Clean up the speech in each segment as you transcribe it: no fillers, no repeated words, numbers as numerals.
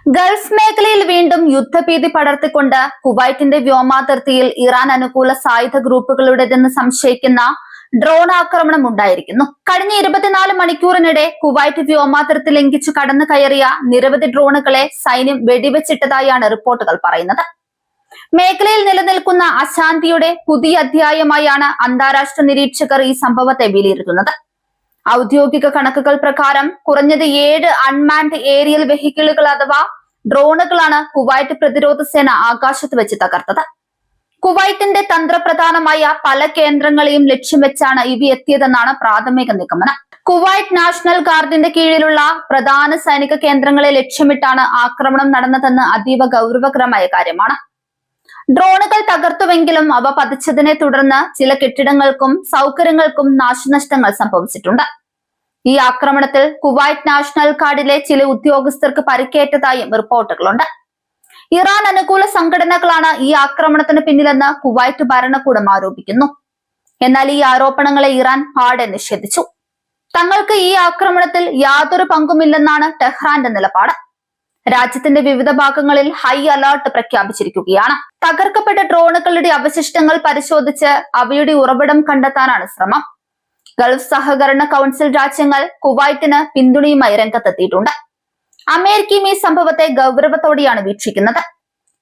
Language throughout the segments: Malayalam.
ഗൾഫ് മേഖലയിൽ വീണ്ടും യുദ്ധഭീതി പടർത്തിക്കൊണ്ട് കുവൈറ്റിന്റെ വ്യോമാതിർത്തിയിൽ ഇറാൻ അനുകൂല സായുധ ഗ്രൂപ്പുകളുടേതെന്ന് സംശയിക്കുന്ന ഡ്രോൺ ആക്രമണം ഉണ്ടായിരിക്കുന്നു. കഴിഞ്ഞ 24 മണിക്കൂറിനിടെ കുവൈറ്റ് വ്യോമാതിർത്തി ലംഘിച്ചു കടന്നു കയറിയ നിരവധി ഡ്രോണുകളെ സൈന്യം വെടിവെച്ചിട്ടതായാണ് റിപ്പോർട്ടുകൾ പറയുന്നത്. മേഖലയിൽ നിലനിൽക്കുന്ന അശാന്തിയുടെ പുതിയ അധ്യായമായാണ് അന്താരാഷ്ട്ര നിരീക്ഷകർ ഈ സംഭവത്തെ വിലയിരുത്തുന്നത്. ഔദ്യോഗിക കണക്കുകൾ പ്രകാരം കുറഞ്ഞത് 7 അൺമാൻഡ് ഏരിയൽ വെഹിക്കിളുകൾ അഥവാ ഡ്രോണുകളാണ് കുവൈറ്റ് പ്രതിരോധ സേന ആകാശത്ത് വെച്ച് തകർത്തത്. കുവൈറ്റിന്റെ തന്ത്രപ്രധാനമായ പല കേന്ദ്രങ്ങളെയും ലക്ഷ്യം വെച്ചാണ് ഇവ എത്തിയതെന്നാണ് പ്രാഥമിക നിഗമനം. കുവൈറ്റ് നാഷണൽ ഗാർഡിന്റെ കീഴിലുള്ള പ്രധാന സൈനിക കേന്ദ്രങ്ങളെ ലക്ഷ്യമിട്ടാണ് ആക്രമണം നടന്നതെന്ന് അതീവ ഗൗരവകരമായ കാര്യമാണ്. ഡ്രോണുകൾ തകർത്തുവെങ്കിലും അവ പതിച്ചതിനെ തുടർന്ന് ചില കെട്ടിടങ്ങൾക്കും സൗകര്യങ്ങൾക്കും നാശനഷ്ടങ്ങൾ സംഭവിച്ചിട്ടുണ്ട്. ഈ ആക്രമണത്തിൽ കുവൈറ്റ് നാഷണൽ ഗാർഡിലെ ചില ഉദ്യോഗസ്ഥർക്ക് പരിക്കേറ്റതായും റിപ്പോർട്ടുകളുണ്ട്. ഇറാൻ അനുകൂല സംഘടനകളാണ് ഈ ആക്രമണത്തിന് പിന്നിലെന്ന് കുവൈറ്റ് ഭരണകൂടം ആരോപിക്കുന്നു. എന്നാൽ ഈ ആരോപണങ്ങളെ ഇറാൻ പാടെ നിഷേധിച്ചു. തങ്ങൾക്ക് ഈ ആക്രമണത്തിൽ യാതൊരു പങ്കുമില്ലെന്നാണ് ടെഹ്റാന്റെ നിലപാട്. രാജ്യത്തിന്റെ വിവിധ ഭാഗങ്ങളിൽ ഹൈ അലർട്ട് പ്രഖ്യാപിച്ചിരിക്കുകയാണ്. തകർക്കപ്പെട്ട ഡ്രോണുകളുടെ അവശിഷ്ടങ്ങൾ പരിശോധിച്ച് അവയുടെ ഉറവിടം കണ്ടെത്താനാണ് ശ്രമം. ഗൾഫ് സഹകരണ കൗൺസിൽ രാജ്യങ്ങൾ കുവൈറ്റിന് പിന്തുണയുമായി രംഗത്തെത്തിയിട്ടുണ്ട്. അമേരിക്കയും ഈ സംഭവത്തെ ഗൗരവത്തോടെയാണ് വീക്ഷിക്കുന്നത്.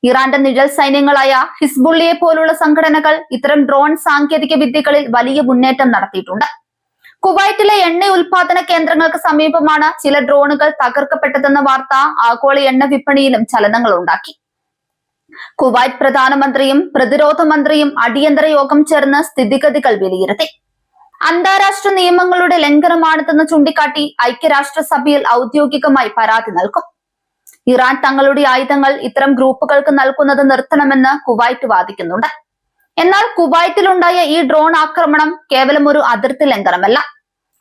ഇറാന്റെ നിഴൽ സൈന്യങ്ങളായ ഹിസ്ബുള്ളിയെ പോലുള്ള സംഘടനകൾ ഇത്തരം ഡ്രോൺ സാങ്കേതിക വിദ്യകളിൽ വലിയ മുന്നേറ്റം നടത്തിയിട്ടുണ്ട്. കുവൈറ്റിലെ എണ്ണ ഉൽപാദന കേന്ദ്രങ്ങൾക്ക് സമീപമാണ് ചില ഡ്രോണുകൾ തകർക്കപ്പെട്ടതെന്ന വാർത്ത ആഗോള എണ്ണ വിപണിയിലും ചലനങ്ങൾ ഉണ്ടാക്കി. കുവൈറ്റ് പ്രധാനമന്ത്രിയും പ്രതിരോധ മന്ത്രിയും അടിയന്തര യോഗം ചേർന്ന് സ്ഥിതിഗതികൾ വിലയിരുത്തി. അന്താരാഷ്ട്ര നിയമങ്ങളുടെ ലംഘനമാണിതെന്ന് ചൂണ്ടിക്കാട്ടി ഐക്യരാഷ്ട്രസഭയിൽ ഔദ്യോഗികമായി പരാതി നൽകും. ഇറാൻ തങ്ങളുടെ ആയുധങ്ങൾ ഇത്തരം ഗ്രൂപ്പുകൾക്ക് നൽകുന്നത് നിർത്തണമെന്ന് കുവൈറ്റ് വാദിക്കുന്നുണ്ട്. എന്നാൽ കുവൈറ്റിലുണ്ടായ ഈ ഡ്രോൺ ആക്രമണം കേവലം ഒരു അതിർത്തി ലംഘനമല്ല.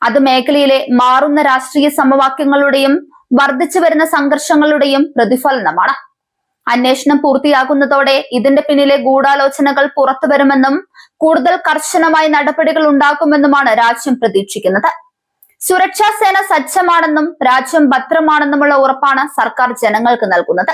അത് മേഖലയിലെ മാറുന്ന രാഷ്ട്രീയ സമവാക്യങ്ങളുടെയും വർദ്ധിച്ചു വരുന്ന സംഘർഷങ്ങളുടെയും പ്രതിഫലനമാണ്. അന്വേഷണം പൂർത്തിയാകുന്നതോടെ ഇതിന്റെ പിന്നിലെ ഗൂഢാലോചനകൾ പുറത്തുവരുമെന്നും കൂടുതൽ കർശനമായ നടപടികൾ ഉണ്ടാകുമെന്നുമാണ് രാജ്യം പ്രതീക്ഷിക്കുന്നത്. സുരക്ഷാ സേന സജ്ജമാണെന്നും രാജ്യം ഭദ്രമാണെന്നുമുള്ള ഉറപ്പാണ് സർക്കാർ ജനങ്ങൾക്ക് നൽകുന്നത്.